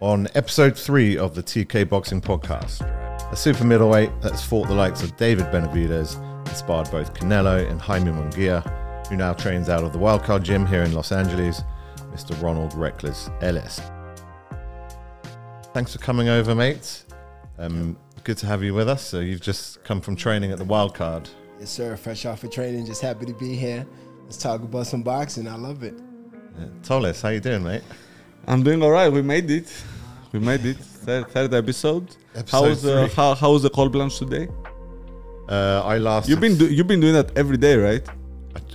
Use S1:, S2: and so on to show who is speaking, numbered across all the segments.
S1: on episode 3 of the TK Boxing Podcast. A super middleweight that's fought the likes of David Benavidez, inspired both Canelo and Jaime Munguia, who now trains out of the Wildcard Gym here in Los Angeles, Mr. Ronald Reckless Ellis. Thanks for coming over, mate. Good to have you with us. So you've just come from training at the Wildcard.
S2: Yes, sir. Fresh off of training. Just happy to be here. Let's talk about some boxing. I love it.
S1: Yeah. Tolis, how you doing, mate?
S3: I'm doing all right. We made it. Third episode. How was the cold plunge today?
S1: I lasted.
S3: You've been doing that every day, right?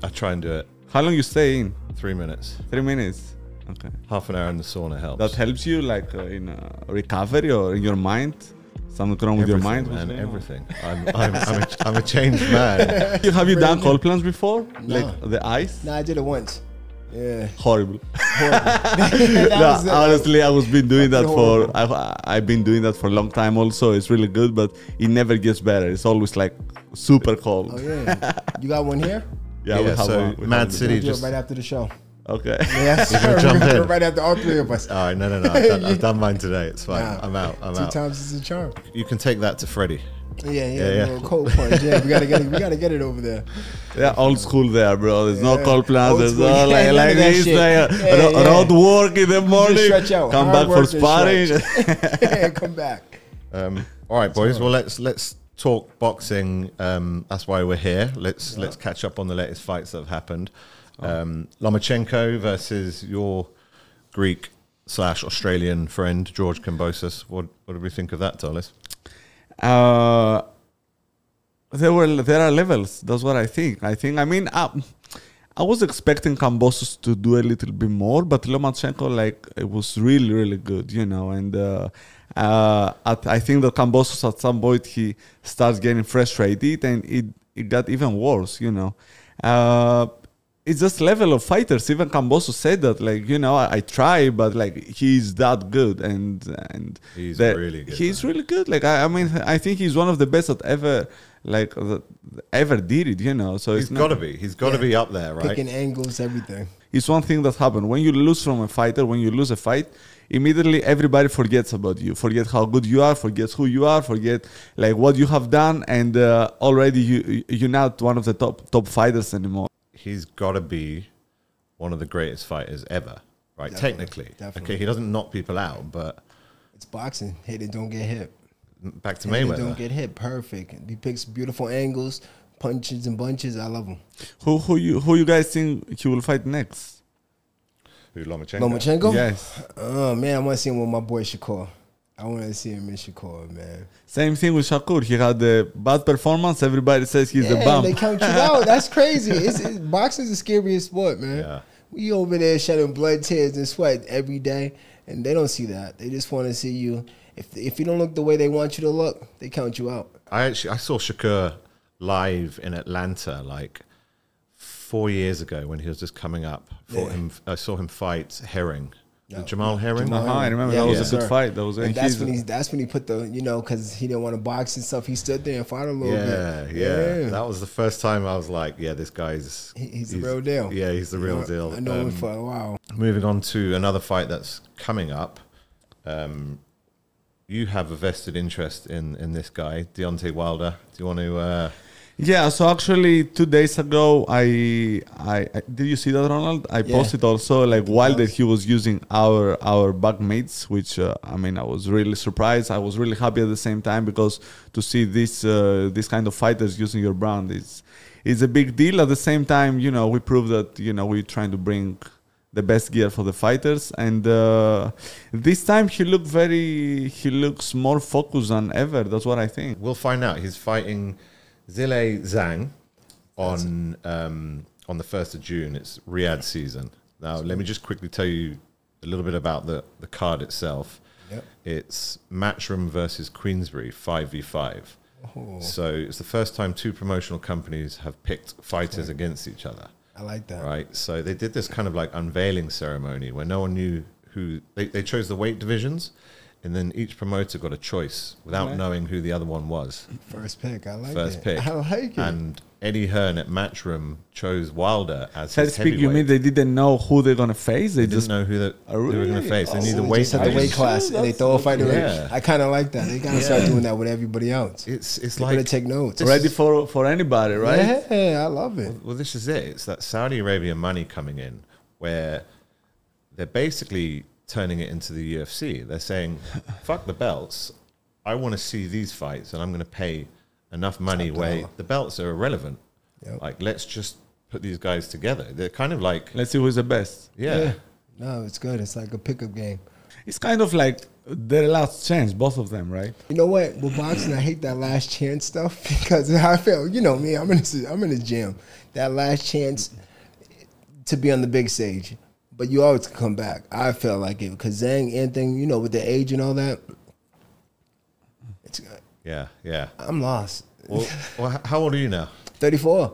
S1: I try and do it.
S3: How long you stay in?
S1: 3 minutes.
S3: 3 minutes. Okay.
S1: Half an hour in the sauna helps.
S3: That helps you, like in recovery or in your mind. Something wrong with your mind?
S1: Man, everything. I'm a changed man.
S3: Have you done cold plunge before?
S2: No.
S3: Like the ice?
S2: No, I did it once. Yeah.
S3: Horrible.
S2: Horrible.
S3: Honestly, I've been doing that I've been doing that for a long time also. It's really good, but it never gets better. It's always like super cold.
S2: Oh yeah. You got one here?
S3: Yeah, we have
S1: so
S3: one.
S1: Mad City
S2: We'll do
S1: just
S2: it right after the show.
S3: Okay.
S2: Yes,
S1: gonna jump in.
S2: right after all three of us.
S1: All right, no. I've done mine today. It's fine.
S2: Nah,
S1: I'm out.
S2: 2 times is a charm.
S1: You can take that to Freddie.
S2: Yeah. A little cold punch. Yeah, we gotta get it over there.
S3: Yeah, old school there, bro. There's no cold plans.
S2: Old
S3: There's
S2: school.
S3: no
S2: Yeah,
S3: like this. Road work in the morning.
S2: Stretch out.
S3: Come
S2: Hard
S3: back for
S2: work and
S3: sparring.
S2: stretch. Come back.
S1: All right, boys. Well, let's talk boxing. That's why we're here. Let's catch up on the latest fights that have happened. Lomachenko versus your Greek/Australian friend George Kambosos. What did we think of that, Tolis?
S3: There are levels. That's what I think. I mean, I was expecting Kambosos to do a little bit more, but Lomachenko, it was really, really good, you know. And I think that Kambosos at some point he starts getting frustrated, and it got even worse, you know. It's just level of fighters. Even Kambosos said that, I try, but he's that good, and
S1: he's really good.
S3: He's really good. I think he's one of the best that ever did it, you know. So
S1: he's got to be. He's got to be up there, right?
S2: Picking angles, everything.
S3: It's one thing that happened when you lose from a fighter. When you lose a fight, immediately everybody forgets about you, forget how good you are, forgets who you are, forget what you have done, and already you're not one of the top fighters anymore.
S1: He's got to be one of the greatest fighters ever, right? Technically. Okay, he doesn't knock people out, but
S2: it's boxing. Hit it, don't get hit.
S1: Back to Mayweather.
S2: Don't get hit. Perfect. He picks beautiful angles, punches and bunches. I love him.
S3: Who you guys think he will fight next?
S1: Who, Lomachenko?
S2: Lomachenko?
S3: Yes.
S2: Oh man, I want to see him with my boy Shakur. I want to see him in Shakur, man.
S3: Same thing with Shakur. He had a bad performance. Everybody says he's a bum.
S2: They count you out. That's crazy. Boxing's the scariest sport, man.
S1: Yeah.
S2: We over there shedding blood, tears, and sweat every day, and they don't see that. They just want to see you. If you don't look the way they want you to look, they count you out.
S1: I saw Shakur live in Atlanta 4 years ago when he was just coming up. I saw him fight Herring. Jamal Herring?
S3: I remember that was a good fight. That was
S2: that's when he put the, because he didn't want to box and stuff. He stood there and fought him a little bit.
S1: Yeah. That was the first time I was like, yeah, this guy's...
S2: He's the real deal.
S1: Yeah, he's the real deal.
S2: I know him for a while. Moving
S1: on to another fight that's coming up. You have a vested interest in this guy, Deontay Wilder. Do you want to...
S3: Yeah, so actually 2 days ago, I did you see that, Ronald? I posted also Wilder, he was using our backmates, which I was really surprised. I was really happy at the same time because to see this kind of fighters using your brand is a big deal. At the same time, we prove that we're trying to bring the best gear for the fighters, and this time he looks more focused than ever. That's what I think.
S1: We'll find out. He's fighting Zhilei Zhang on the 1st of June. It's Riyadh season. Now, let me just quickly tell you a little bit about the card itself.
S2: Yep.
S1: It's Matchroom versus Queensbury, 5v5.
S2: Oh.
S1: So it's the first time 2 promotional companies have picked fighters against each other.
S2: I like that.
S1: Right? So they did this kind of unveiling ceremony where no one knew who... They chose the weight divisions, and then each promoter got a choice without knowing who the other one was.
S2: First pick, I like
S1: First
S2: it.
S1: pick.
S2: I like it.
S1: And Eddie Hearn at Matchroom chose Wilder as his
S3: First pick,
S1: heavyweight.
S3: you mean they didn't know who they're gonna face? They
S1: They
S3: just
S1: didn't know who they were going to face. They
S2: Oh,
S1: knew the
S2: they
S1: weight.
S2: just had the weight
S1: division.
S2: class, and they throw a fight.
S1: Yeah.
S2: I kind of like that. They gotta start doing that with everybody else.
S1: It's
S2: They
S1: like
S2: better take notes.
S3: ready for anybody, right?
S2: Yeah, I love it.
S1: Well, this is it. It's that Saudi Arabia money coming in where they're basically turning it into the UFC. They're saying, fuck the belts. I want to see these fights, and I'm going to pay enough money where the belts are irrelevant.
S2: Yep.
S1: Like, let's just put these guys together. They're kind of like,
S3: Let's see who's the best.
S1: yeah.
S2: No, it's good. It's like a pickup game.
S3: It's kind of like their last chance, both of them, right?
S2: You know what? With boxing, I hate that last chance stuff because I feel, you know me, I'm in the gym. That last chance to be on the big stage, but you always can come back. I feel like it because Zhang, anything, you know, with the age and all that, it's
S1: Yeah, yeah.
S2: I'm lost.
S1: Well, how old are you now?
S2: 34.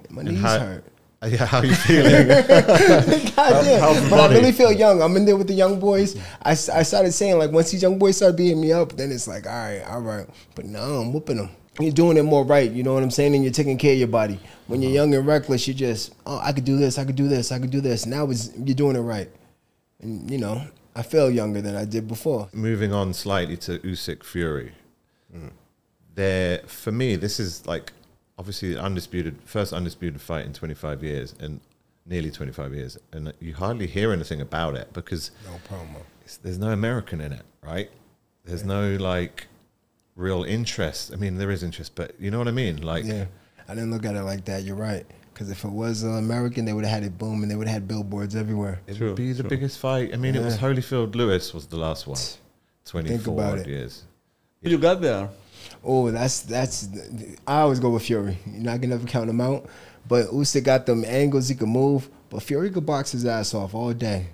S2: My
S1: and
S2: knees
S1: how-
S2: hurt.
S1: Yeah, how are you feeling?
S2: God damn.
S1: how's the
S2: But I
S1: body?
S2: really feel young. I'm in there with the young boys. I started saying, like, once these young boys start beating me up, then it's like, all right. But no, I'm whooping them. You're doing it more right, you know what I'm saying? And you're taking care of your body. When you're young and reckless, you just, I could do this, I could do this, I could do this. Now you're doing it right. And, you know, I feel younger than I did before.
S1: Moving on slightly to Usyk Fury. There, for me, this is like obviously first undisputed fight in 25 years and nearly 25 years, and you hardly hear anything about it because
S2: No promo.
S1: there's no American in it, right? There's no like real interest. I mean, there is interest, but you know what I mean? Like,
S2: Yeah, I didn't look at it like that. You're right. Because if it was American, they would have had it boom, and they would have had billboards everywhere.
S1: it
S3: True,
S1: would be the
S3: true.
S1: biggest fight. I mean, it was Holyfield Lewis was the last one, 24
S2: about
S1: odd
S2: it.
S1: years.
S3: You got there.
S2: Oh, that's. I always go with Fury. You're not gonna ever count him out. But Usyk got them angles he could move. But Fury could box his ass off all day,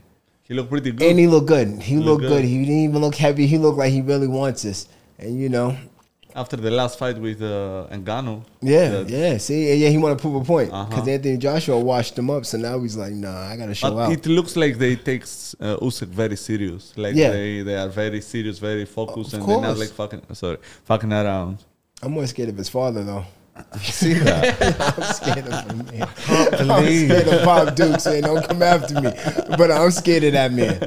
S3: He looked pretty good.
S2: and he looked good. He
S3: Look
S2: looked
S3: good.
S2: good. He didn't even look heavy. He looked like he really wants this. And you know,
S3: After the last fight with Ngannou.
S2: yeah,
S3: that-
S2: yeah. See, yeah, he want to prove a point because
S3: Uh-huh.
S2: Anthony Joshua washed him up. So now he's like, nah, I gotta show
S3: But
S2: out.
S3: it looks like they take Usyk very serious. Like
S2: Yeah.
S3: they are very serious, very focused,
S2: Of
S3: and they're not
S2: course.
S3: like fucking around.
S2: I'm more scared of his father though.
S1: See that?
S2: I'm scared of him, man.
S1: Can't
S2: I'm
S1: believe.
S2: scared of Pop Duke saying don't come after me, but I'm scared of that man.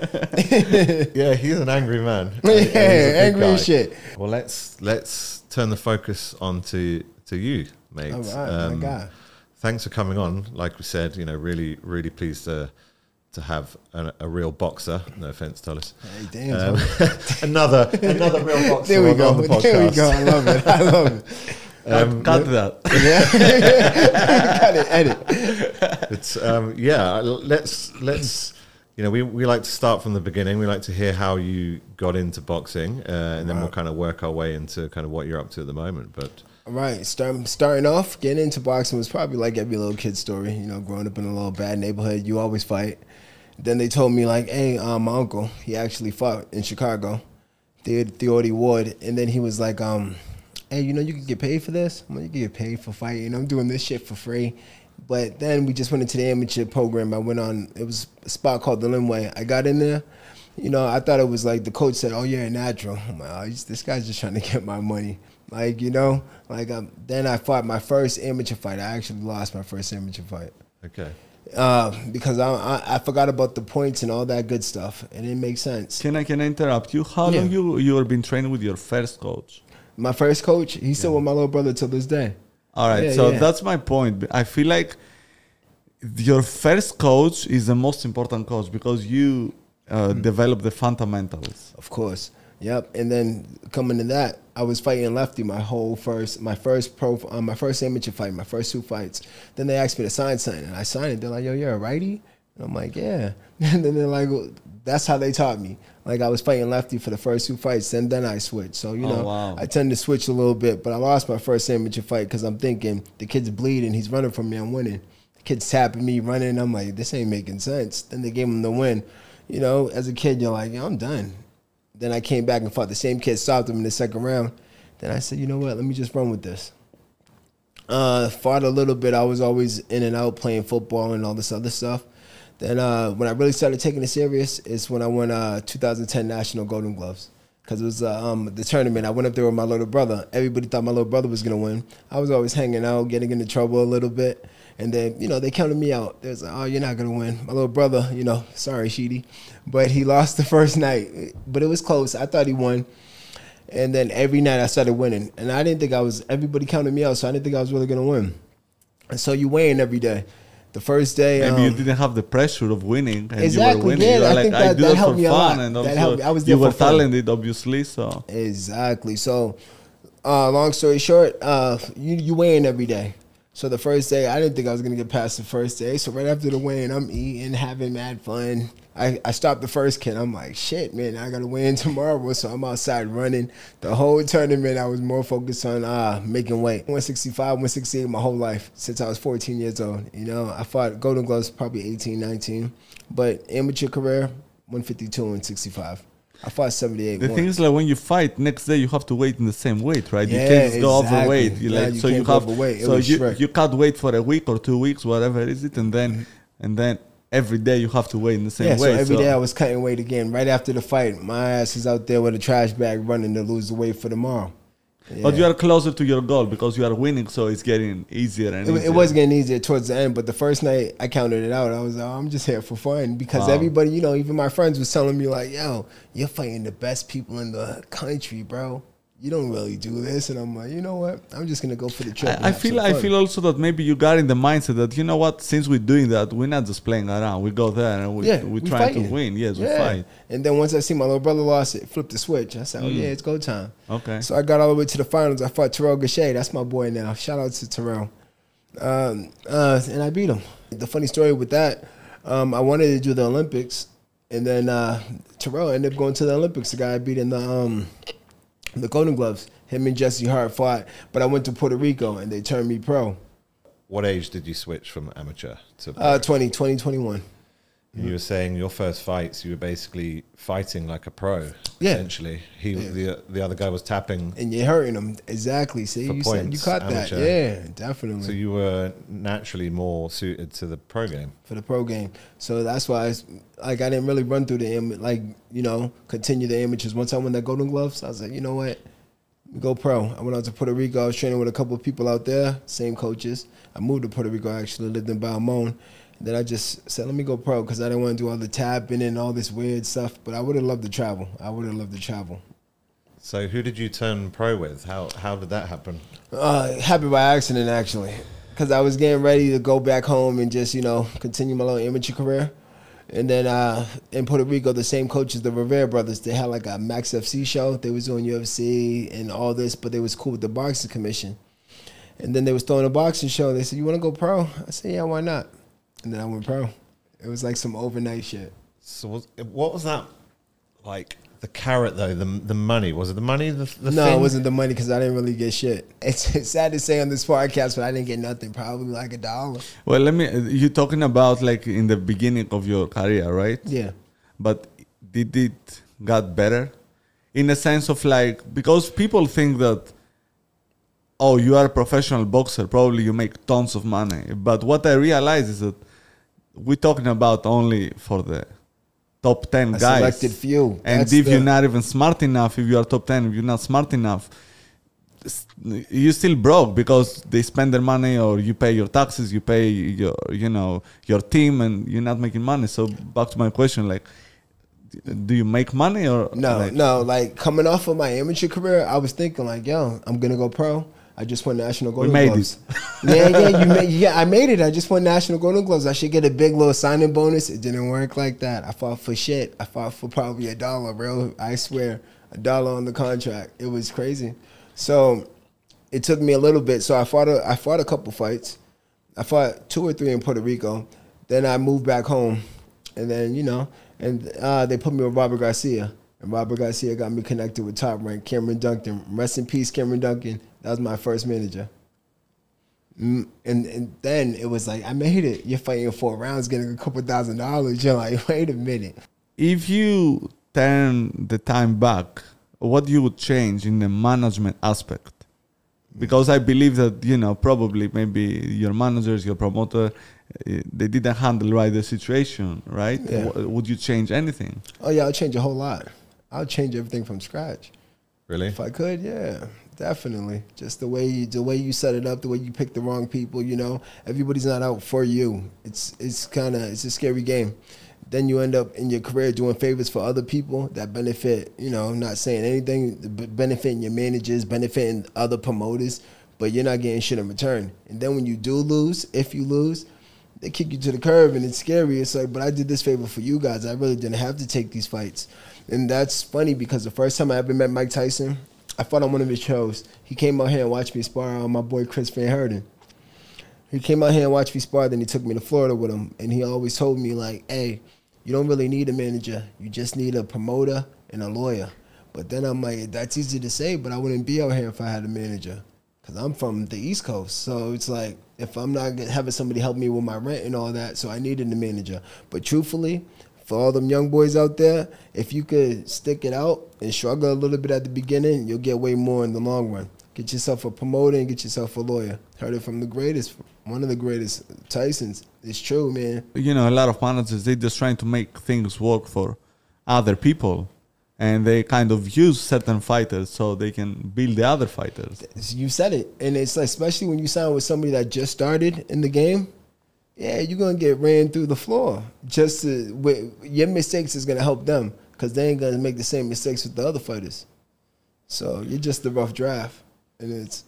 S1: Yeah, he's an angry man.
S2: Yeah,
S1: He's a big
S2: angry
S1: guy.
S2: as shit.
S1: Well, let's turn the focus on to you, mate.
S2: All right, my guy.
S1: Thanks for coming on. Like we said, you know, really, really pleased to have a real boxer. No offense, Tullis.
S2: Hey, damn. son.
S1: Another real boxer.
S2: There we
S1: on
S2: go.
S1: the podcast.
S2: There we go. I love it. I love it.
S3: Cut that.
S2: Yeah. Cut it. Edit.
S1: It's yeah. Let's you know, we like to start from the beginning. We like to hear how you got into boxing, and then we'll kind of work our way into kind of what you're up to at the moment. But
S2: All right. Starting off, getting into boxing was probably like every little kid's story. You know, growing up in a little bad neighborhood, you always fight. Then they told me like, hey, my uncle, he actually fought in Chicago, Theodore Ward, and then he was like, hey, you know, you can get paid for this. I'm like, you can get paid for fighting. I'm doing this shit for free. But then we just went into the amateur program. I went on, it was a spot called the Linway. I got in there. You know, I thought it was like the coach said, oh, you're a natural. I'm like, oh, this guy's just trying to get my money. Like, you know, like then I fought my first amateur fight. I actually lost my first amateur fight.
S1: okay,
S2: Because I forgot about the points and all that good stuff. It didn't make sense.
S3: Can I interrupt you? How
S2: Yeah.
S3: long you have been training with your first coach?
S2: My first coach, he's still with my little brother till this day.
S3: All right,
S2: Yeah,
S3: so
S2: yeah.
S3: that's my point. I feel like your first coach is the most important coach because you develop the fundamentals.
S2: Of course. Yep. And then coming to that, I was fighting lefty my first amateur fight, my first 2 fights. Then they asked me to sign something, and I signed it. They're like, yo, you're a righty? And I'm like, yeah. And then they're like, well, that's how they taught me. Like I was fighting lefty for the first 2 fights, and then I switched. So, you
S3: Oh,
S2: know,
S3: wow.
S2: I tend to switch a little bit, but I lost my first amateur fight because I'm thinking the kid's bleeding, he's running from me, I'm winning. The kid's tapping me, running, I'm like, this ain't making sense. Then they gave him the win. You know, as a kid, you're like, yo, I'm done. Then I came back and fought the same kid, stopped him in the second round. Then I said, you know what, let me just run with this. Fought a little bit. I was always in and out playing football and all this other stuff. Then when I really started taking it serious is when I won 2010 National Golden Gloves. because it was the tournament. I went up there with my little brother. Everybody thought my little brother was gonna win. I was always hanging out, getting into trouble a little bit, and then they counted me out. They was like, "Oh, you're not gonna win." My little brother, sorry, Sheedy, but he lost the first night. But it was close. I thought he won, and then every night I started winning, and I didn't think I was. Everybody counted me out, so I didn't think I was really gonna win. And so you weighing every day. The first day,
S3: maybe you didn't have the pressure of winning, and
S2: exactly,
S3: you were winning.
S2: yeah,
S3: you were
S2: I
S3: like,
S2: think
S3: I
S2: that
S3: do it
S2: helped
S3: for
S2: me a
S3: fun,
S2: lot.
S3: and
S2: That
S3: also
S2: helped me. I was there
S3: you were
S2: for fun.
S3: talented, obviously. So
S2: exactly. So, long story short, you weighing every day. So the first day, I didn't think I was gonna get past the first day. So right after the weigh-in, I'm eating, having mad fun. I stopped the first kid. I'm like, shit, man, I gotta weigh in tomorrow. So I'm outside running. The whole tournament, I was more focused on making weight. 165, 168 my whole life since I was 14 years old. I fought Golden Gloves probably 18, 19. But amateur career, 152 and 65. I fought 78.
S3: The thing is, like, when you fight, next day you have to weight in the same weight, right?
S2: Yeah,
S3: you can't go
S2: exactly.
S3: overweight.
S2: You have overweight.
S3: So you cut weight for a week or 2 weeks, whatever is it, and then every day you have to weigh in the same way.
S2: So every day I was cutting weight again. Right after the fight, my ass is out there with a trash bag running to lose the weight for tomorrow. Yeah.
S3: But you are closer to your goal because you are winning, so it's getting easier and easier.
S2: It was getting easier towards the end, but the first night I counted it out. I was like, I'm just here for fun because everybody, even my friends was telling me like, yo, you're fighting the best people in the country, bro. You don't really do this. And I'm like, you know what? I'm just going to go for the trip.
S3: I feel also that maybe you got in the mindset that, you know what, since we're doing that, we're not just playing around. We go there and we're trying to win. Yes, we fight.
S2: And then once I see my little brother lost it, flipped the switch. I said, oh, yeah, it's go time.
S3: Okay.
S2: So I got all the way to the finals. I fought Terrell Gachet. That's my boy now. Shout out to Terrell. And I beat him. The funny story with that, I wanted to do the Olympics. And then Terrell ended up going to the Olympics. The guy I beat in the Golden Gloves. Him and Jesse Hart fought, but I went to Puerto Rico and they turned me pro.
S1: What age did you switch from amateur to pro?
S2: 21.
S1: You were saying your first fights, you were basically fighting like a pro, essentially. The other guy was tapping.
S2: And you're hurting him. Exactly. See, you caught amateur. That. Yeah, definitely.
S1: So you were naturally more suited to the pro game.
S2: For the pro game. So that's why I didn't really run through continue the amateurs. Once I won that Golden Gloves, I was like, you know what? Go pro. I went out to Puerto Rico. I was training with a couple of people out there, same coaches. I moved to Puerto Rico, actually, lived in Balmón. Then I just said, let me go pro because I didn't want to do all the tapping and all this weird stuff. But I would have loved to travel.
S1: So who did you turn pro with? How did that happen?
S2: Happened by accident, actually. Because I was getting ready to go back home and just, continue my little amateur career. And then in Puerto Rico, the same coaches, the Rivera brothers, they had like a Max FC show. They was doing UFC and all this, but they was cool with the boxing commission. And then they was throwing a boxing show. They said, you want to go pro? I said, yeah, why not? And then I went pro. It was like some overnight shit.
S1: So what was that like? The carrot though, the money, was it the money? The
S2: no,
S1: thing?
S2: It wasn't the money because I didn't really get shit. It's sad to say on this podcast, but I didn't get nothing. Probably like $1.
S3: Well, you're talking about like in the beginning of your career, right?
S2: Yeah.
S3: But did it got better? In a sense of like, because people think that, oh, you are a professional boxer, probably you make tons of money. But what I realize is that we're talking about only for the top 10 guys.
S2: Selected few.
S3: And if you're not even smart enough, if you are top 10, if you're not smart enough, you're still broke because they spend their money, or you pay your taxes, you pay your team, and you're not making money. So back to my question, like, do you make money or
S2: no? Like coming off of my amateur career, I was thinking like, yo, I'm gonna go pro. I just won national Golden Gloves. I made it. I just won national Golden Gloves. I should get a big little signing bonus. It didn't work like that. I fought for shit. I fought for probably $1, bro. I swear, $1 on the contract. It was crazy. So it took me a little bit. So I fought a couple fights. I fought 2 or 3 in Puerto Rico. Then I moved back home, and then they put me with Robert Garcia. And Robert Garcia got me connected with Top Rank, Cameron Duncan. Rest in peace, Cameron Duncan. That was my first manager. And then it was like, I made it. You're fighting 4 rounds, getting a couple $1,000s. You're like, wait a minute.
S3: If you turn the time back, what you would change in the management aspect? Because I believe that, probably maybe your managers, your promoter, they didn't handle right the situation, right?
S2: Yeah.
S3: Would you change anything?
S2: Oh, yeah, I'll change a whole lot. I'll change everything from scratch.
S1: Really?
S2: If I could, yeah, definitely. Just the way you set it up, the way you pick the wrong people. You know, everybody's not out for you. It's a scary game. Then you end up in your career doing favors for other people that benefit. You know, not saying anything, benefiting your managers, benefiting other promoters, but you're not getting shit in return. And then when you do lose, if you lose, they kick you to the curb, and it's scary. It's like, but I did this favor for you guys. I really didn't have to take these fights. And that's funny because the first time I ever met Mike Tyson, I fought on one of his shows. He came out here and watched me spar on my boy Chris Van Herden. He came out here and watched me spar, then he took me to Florida with him. And he always told me, like, hey, you don't really need a manager. You just need a promoter and a lawyer. But then I'm like, that's easy to say, but I wouldn't be out here if I had a manager. Because I'm from the East Coast. So it's like, if I'm not having somebody help me with my rent and all that, so I needed a manager. But truthfully, for all them young boys out there, if you could stick it out and struggle a little bit at the beginning, you'll get way more in the long run. Get yourself a promoter and get yourself a lawyer. Heard it from the greatest, one of the greatest, Tyson's. It's true, man.
S3: You know, a lot of managers, they're just trying to make things work for other people. And they kind of use certain fighters so they can build the other fighters.
S2: You said it. And it's like, especially when you sign with somebody that just started in the game, yeah, you're going to get ran through the floor. Your mistakes is going to help them because they ain't going to make the same mistakes with the other fighters. So you're just the rough draft, and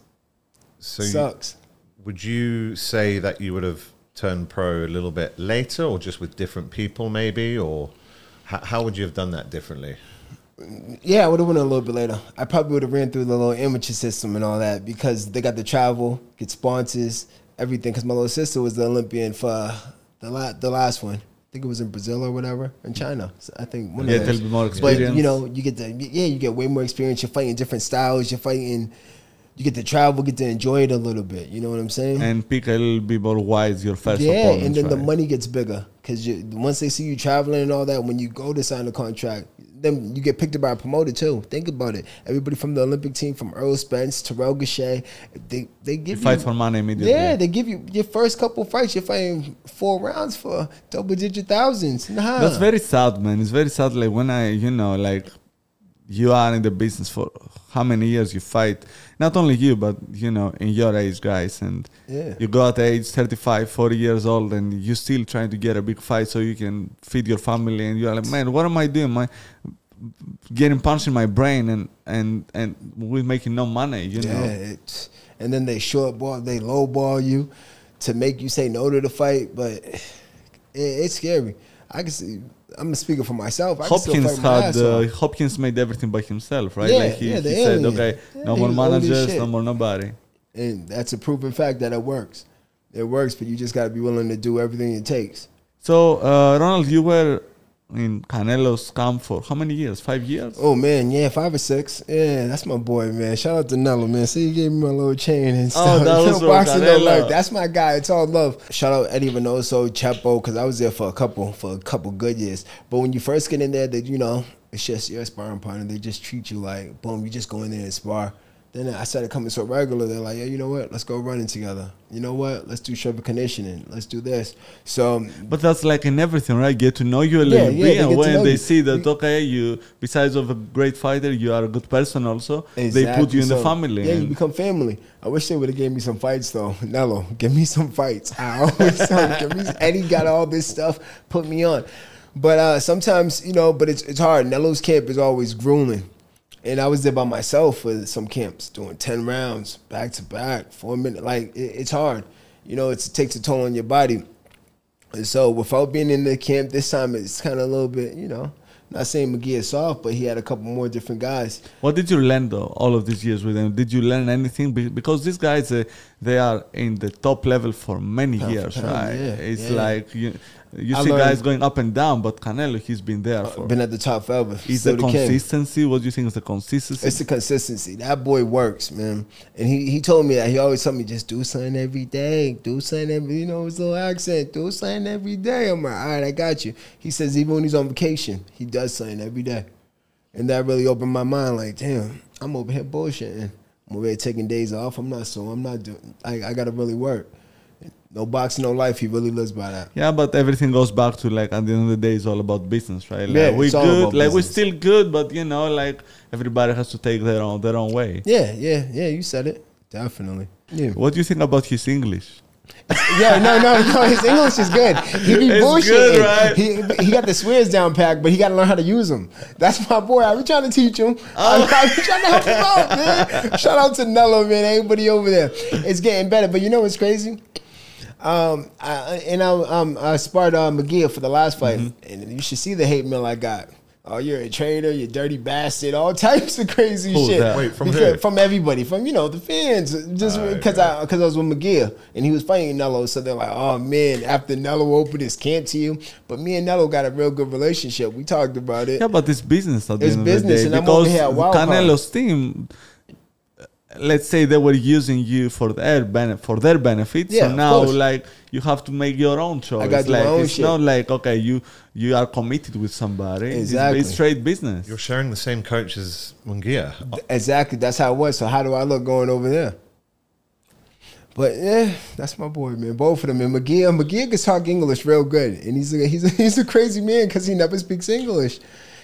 S2: sucks.
S1: Would you say that you would have turned pro a little bit later or just with different people maybe? Or how would you have done that differently?
S2: Yeah, I would have went a little bit later. I probably would have ran through the little amateur system and all that because they got the travel, get sponsors, everything. Because my little sister was the Olympian for the last one. I think it was in Brazil or whatever, in China. So I think one of those.
S3: A little bit more experience.
S2: But you know, you get way more experience. You're fighting different styles. You get to travel, get to enjoy it a little bit. You know what I'm saying?
S3: And pick a little bit more wise your first opponent.
S2: And then the money gets bigger because once they see you traveling and all that, when you go to sign a contract, then you get picked up by a promoter too. Think about it. Everybody from the Olympic team, from Earl Spence, Terrell Gachet, they give you
S3: fight for money immediately.
S2: Yeah, they give you your first couple fights. You're fighting 4 rounds for double-digit thousands. Nah.
S3: That's very sad, man. It's very sad. Like when you are in the business for how many years you fight. Not only you, but, in your age, guys. And you go at age 35, 40 years old, and you're still trying to get a big fight so you can feed your family. And you're like, man, what am I doing? Getting punched in my brain and we're making no money, know?
S2: And then they they lowball you to make you say no to the fight. But it's scary. I can see... I'm speaking for myself.
S3: Hopkins made everything by himself, right?
S2: Yeah,
S3: like he said, okay, no more managers, no more nobody.
S2: And that's a proven fact that it works. It works, but you just got to be willing to do everything it takes.
S3: So, Ronald, you were in Canelo's camp for how many years? 5 years?
S2: Oh, man, yeah, 5 or 6. Yeah, that's my boy, man. Shout out to Nello, man. See, he gave me my little chain and stuff.
S3: Oh, that was
S2: boxing don't like. That's my guy. It's all love. Shout out Eddie Venoso, Chepo, because I was there for a couple good years. But when you first get in there, it's just your sparring partner. They just treat you like, boom, you just go in there and spar. Then I started coming so regular. They're like, yeah, you know what? Let's go running together. You know what? Let's do strength conditioning. Let's do this. So,
S3: but that's like in everything, right? Get to know you a little bit, and when they see that, okay, you besides of a great fighter, you are a good person also. Exactly. They put you in the family.
S2: Yeah, you become family. I wish they would have gave me some fights though. Nello, give me some fights. I always say, Eddie got all this stuff. Put me on. But sometimes, but it's hard. Nello's camp is always grueling. And I was there by myself for some camps, doing 10 rounds, back to back, 4 minutes. Like, it's hard. It takes a toll on your body. And so without being in the camp this time, it's kind of a little bit, not saying McGee is soft, but he had a couple more different guys.
S3: What did you learn, though, all of these years with them? Did you learn anything? Because these guys, they are in the top level for many years, right? Yeah, it's like... You see guys going up and down, but Canelo, he's been there for...
S2: Been at the top forever.
S3: Is the consistency? What do you think is the consistency?
S2: It's the consistency. That boy works, man. And he told me that. He always told me, just do something every day. Do something every... his little accent. Do something every day. I'm like, all right, I got you. He says even when he's on vacation, he does something every day. And that really opened my mind. Like, damn, I'm over here bullshitting. I'm over here taking days off. I'm not doing... I got to really work. No boxing, no life. He really lives by that.
S3: Yeah, but everything goes back to like at the end of the day, it's all about business, right? Like,
S2: Yeah,
S3: we're
S2: it's all
S3: good,
S2: about
S3: like we're
S2: business.
S3: still good, but you know, like everybody has to take their own way.
S2: Yeah. You said it. Definitely. Yeah.
S3: What do you think about his English?
S2: Yeah, no. His English is good. He be
S3: It's
S2: bullshitting.
S3: good, right?
S2: He got the swears down packed, but he got to learn how to use them. That's my boy. I be trying to teach him. I be trying to help him out, man. Shout out to Nello, man. Everybody over there. It's getting better. But you know what's crazy? I sparred McGee for the last fight, and you should see the hate mail I got. Oh, you're a traitor, you dirty bastard, all types of crazy
S3: Who's
S2: shit.
S3: that?
S1: Wait, from who?
S2: From everybody, from the fans, just because I was with McGee and he was fighting Nello, so they're like, oh man, after Nello opened his camp to you, but me and Nello got a real good relationship. We talked about it.
S3: Yeah, but it's business at the
S2: It's
S3: end
S2: business,
S3: of the day.
S2: and I'm over
S3: Because
S2: here at Wild Card.
S3: Canelo's team, let's say they were using you for their benefit.
S2: Yeah,
S3: so
S2: of
S3: now,
S2: course.
S3: like, you have to make your own choice.
S2: I got my
S3: like,
S2: own
S3: it's
S2: shit.
S3: not like, okay, you are committed with somebody.
S2: Exactly.
S3: It's straight business.
S1: You're sharing the same coach as Munguia.
S2: Exactly, that's how it was. So how do I look going over there? But yeah, that's my boy, man. Both of them. And McGee can talk English real good, and he's a crazy man because he never speaks English.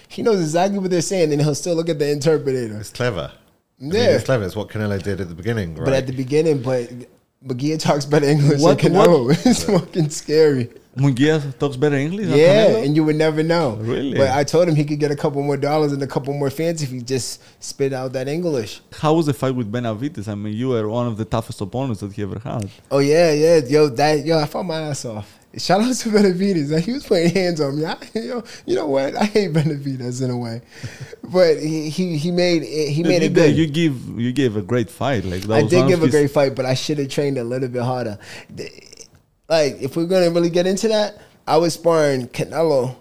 S2: He knows exactly what they're saying, and he'll still look at the interpreter.
S1: It's clever. I mean,
S2: Yeah,
S1: it's clever. It's what Canelo did at the beginning, right?
S2: but at the beginning, McGee talks better English
S3: What-
S2: than Canelo. It's fucking scary.
S3: Munguia talks better English than
S2: Yeah,
S3: Canelo?
S2: and you would never know.
S3: Really?
S2: But I told him he could get a couple more dollars and a couple more fans if he just spit out that English.
S3: How was the fight with Benavides? I mean, you were one of the toughest opponents that he ever had.
S2: Oh yeah. Yo, I fought my ass off. Shout out to Benavides. Like, he was putting hands on me. You know what? I hate Benavides in a way, but he made it good.
S3: You gave a great fight. Like that
S2: I
S3: was
S2: did
S3: one
S2: give
S3: of
S2: a
S3: his-
S2: great fight, but I should have trained a little bit harder. Like, if we're gonna really get into that, I was sparring Canelo.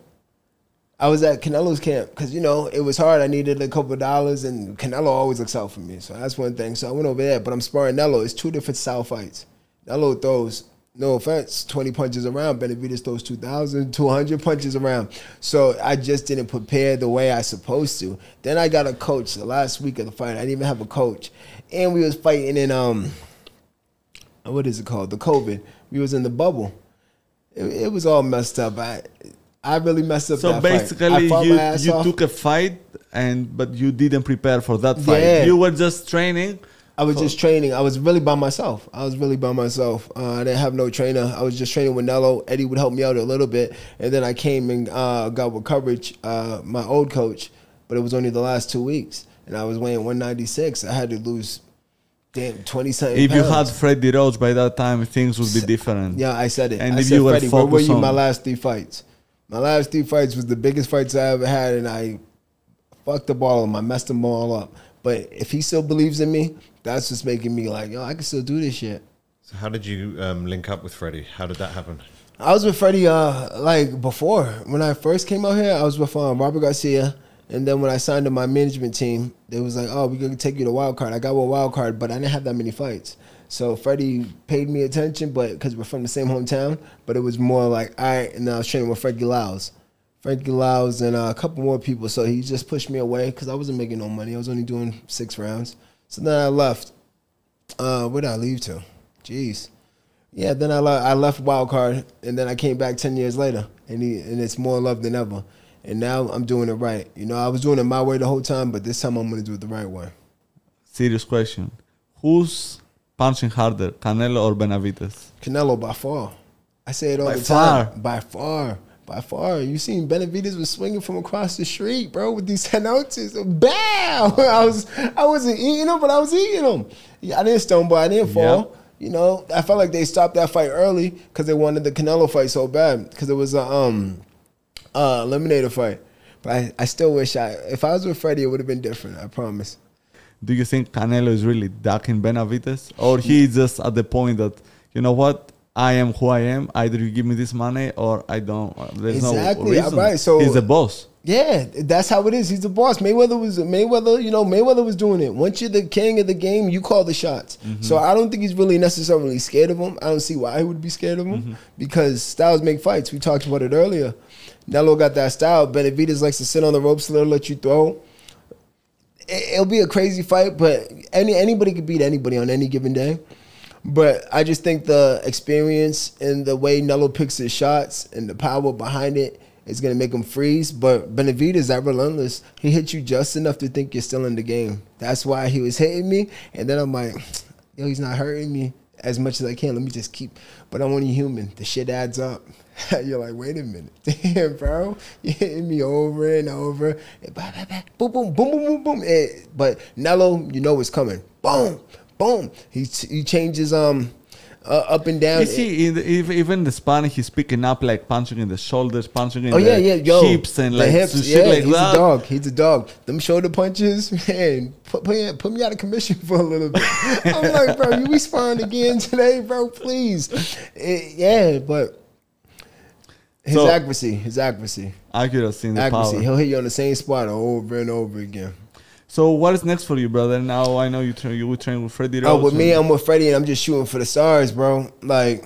S2: I was at Canelo's camp because, it was hard. I needed a couple of dollars, and Canelo always looks out for me. So that's one thing. So I went over there, but I'm sparring Nello. It's two different style fights. Nello throws, no offense, 20 punches around. Benavides throws 2,000, 200 punches around. So I just didn't prepare the way I supposed to. Then I got a coach the last week of the fight. I didn't even have a coach. And we was fighting in, what is it called? The COVID. We was in the bubble. It was all messed up. I really messed up
S3: So
S2: that fight.
S3: basically,
S2: I fought my ass
S3: you
S2: off.
S3: took a fight, but you didn't prepare for that fight.
S2: Yeah.
S3: You were just training.
S2: I was just training. I was really by myself. I didn't have no trainer. I was just training with Nello. Eddie would help me out a little bit. And then I came and got with coverage, my old coach. But it was only the last 2 weeks. And I was weighing 196. I had to lose, 20-something
S3: If you had
S2: pounds.
S3: Freddie Roach by that time, things would be different.
S2: Yeah, I said it.
S3: And
S2: I
S3: if
S2: said,
S3: you were
S2: Freddie, where were
S3: focused
S2: you
S3: on-
S2: my last 3 fights? My last 3 fights was the biggest fights I ever had, and I fucked up all of them. I messed them all up. But if he still believes in me, that's just making me like, yo, I can still do this shit.
S1: So how did you link up with Freddie? How did that happen?
S2: I was with Freddie like before. When I first came out here, I was with Robert Garcia. And then when I signed to my management team, they was like, oh, we're going to take you to wild card. I got one wild card, but I didn't have that many fights. So Freddie paid me attention, but because we're from the same hometown, but it was more like, all right, and I was training with Frankie Lyles. And a couple more people. So he just pushed me away because I wasn't making no money. I was only doing 6 rounds. So then I left. Where did I leave to? Jeez. Yeah, then I left wild card, and then I came back 10 years later, and it's more love than ever. And now I'm doing it right. I was doing it my way the whole time, but this time I'm going to do it the right way.
S3: Serious question. Who's punching harder, Canelo or Benavides?
S2: Canelo by far. I say it all
S3: By
S2: the time.
S3: far.
S2: By far. By far. You seen Benavides was swinging from across the street, bro, with these 10 ounces. Bow! I wasn't eating them, but I was eating them. I didn't stumble. I didn't fall.
S3: Yep.
S2: I felt like they stopped that fight early because they wanted the Canelo fight so bad because it was a eliminator fight. But I still wish if I was with Freddie, it would have been different. I promise.
S3: Do you think Canelo is really ducking Benavides? Or he's just at the point that, you know what? I am who I am. Either you give me this money or I don't. There's
S2: Exactly,
S3: no reason.
S2: right, so-
S3: he's the boss.
S2: Yeah, that's how it is. He's the boss. Mayweather was doing it. Once you're the king of the game, you call the shots. So I don't think he's really necessarily scared of him. I don't see why he would be scared of him because styles make fights. We talked about it earlier. Nello got that style. Benavides likes to sit on the ropes and let you throw. It'll be a crazy fight, but anybody could beat anybody on any given day. But I just think the experience and the way Nello picks his shots and the power behind it is going to make him freeze. But Benavidez, that relentless, he hit you just enough to think you're still in the game. That's why he was hitting me. And then I'm like, yo, he's not hurting me as much as I can. Let me just keep. But I'm only human. The shit adds up. You're like, wait a minute. Damn, bro. You're hitting me over and over. And boom, boom, boom, boom, boom, boom. But Nello, you know what's coming. Boom, boom. He changes up and down.
S3: You see, even the sparring, he's picking up like punching in the shoulders, punching in
S2: the
S3: hips and like
S2: hips.
S3: Shit like
S2: he's
S3: that.
S2: A dog. He's a dog. Them shoulder punches, man, put me out of commission for a little bit. I'm like, bro, you sparring again today, bro? Please. But his accuracy.
S3: Accuracy in the power.
S2: He'll hit you on the same spot over and over again.
S3: So what is next for you, brother? Now I know you would train with Freddie.
S2: Oh, with me, I'm with Freddie, and I'm just shooting for the stars, bro. Like,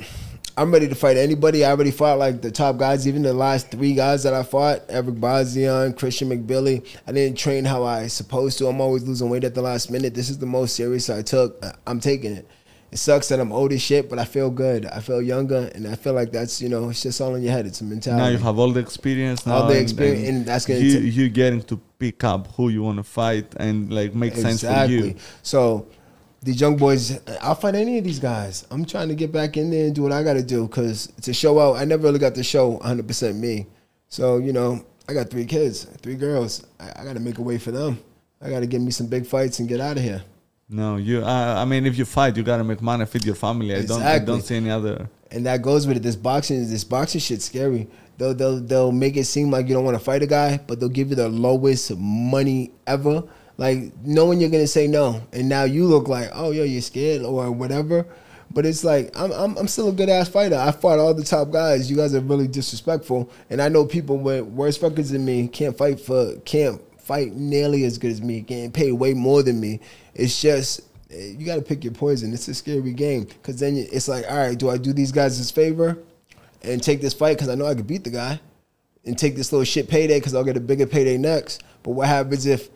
S2: I'm ready to fight anybody. I already fought like the top guys, even the last 3 guys that I fought: Eric Bazian, Christian McBilly. I didn't train how I supposed to. I'm always losing weight at the last minute. This is the most serious I took. I'm taking it. It sucks that I'm old as shit, but I feel good. I feel younger, and I feel like that's, it's just all in your head. It's a mentality.
S3: Now you have all the experience. Now
S2: and that's going to
S3: you getting to pick up who you want to fight and like make sense for you.
S2: So these young boys, I'll fight any of these guys. I'm trying to get back in there and do what I got to do because to show out, I never really got to show 100% me. So, I got 3 kids, 3 girls. I got to make a way for them. I got to get me some big fights and get out of here.
S3: No, I mean, if you fight, you gotta make money, feed your family. I don't see any other.
S2: And that goes with it. This boxing shit's scary. They'll make it seem like you don't want to fight a guy, but they'll give you the lowest money ever. Like knowing you're gonna say no, and now you look like, oh yo, you're scared or whatever. But it's like I'm still a good ass fighter. I fought all the top guys. You guys are really disrespectful, and I know people with worse records than me can't fight nearly as good as me, getting paid way more than me. It's just, you got to pick your poison. It's a scary game because then it's like, all right, do I do these guys this favor and take this fight because I know I could beat the guy and take this little shit payday because I'll get a bigger payday next? But what happens if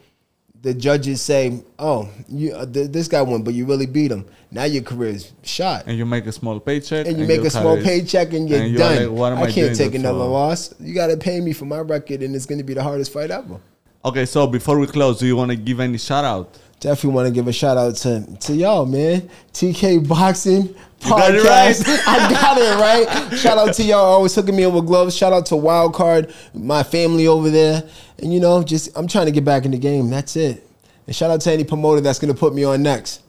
S2: the judges say, oh, this guy won, but you really beat him? Now your career is shot.
S3: And you make a small paycheck.
S2: And you make a small paycheck and you're done. Like, I can't take another loss. You got to pay me for my record and it's going to be the hardest fight ever.
S3: Okay, so before we close, do you want to give any shout out?
S2: Definitely want to give a shout out to y'all, man. TK Boxing Podcast.
S3: You got it right.
S2: I got it right. Shout out to y'all always hooking me up with gloves. Shout out to Wildcard, my family over there. And I'm trying to get back in the game. That's it. And shout out to any promoter that's gonna put me on next.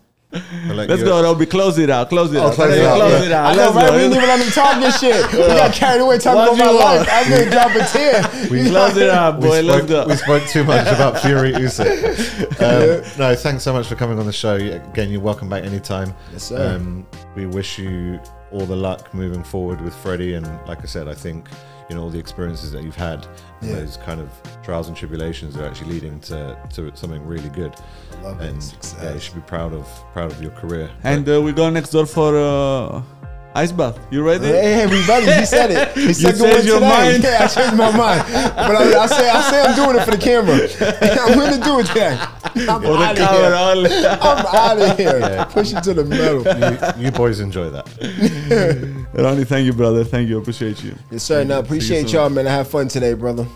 S3: Let's go, Robbie. Close it out. Close it out.
S2: Close it out. I know, right? We didn't even let him talk this shit. We got carried away talking about my life. I was going to drop a tear.
S3: We close it out, boy. Let's go.
S1: We spoke too much about Fury Usyk. No, thanks so much for coming on the show. Again, you're welcome back anytime.
S2: Yes, sir.
S1: We wish you all the luck moving forward with Freddie. And like I said, I think all the experiences that you've had, those kind of trials and tribulations are actually leading to something really good.
S2: Love
S1: and
S2: it.
S1: You should be proud of your career.
S3: And we go next door for ice bath. You ready?
S2: Hey, we ready. He said it. He said
S3: you changed your mind.
S2: Yeah, I changed my mind. But I say I'm doing it for the camera. I'm going to do it today. I'm out of here. I'm out of here. Yeah. Push it to the metal.
S1: You boys enjoy that.
S3: Ronnie, thank you, brother. Thank you. Appreciate you.
S2: Yes, sir. Now, appreciate y'all, man. I have fun today, brother.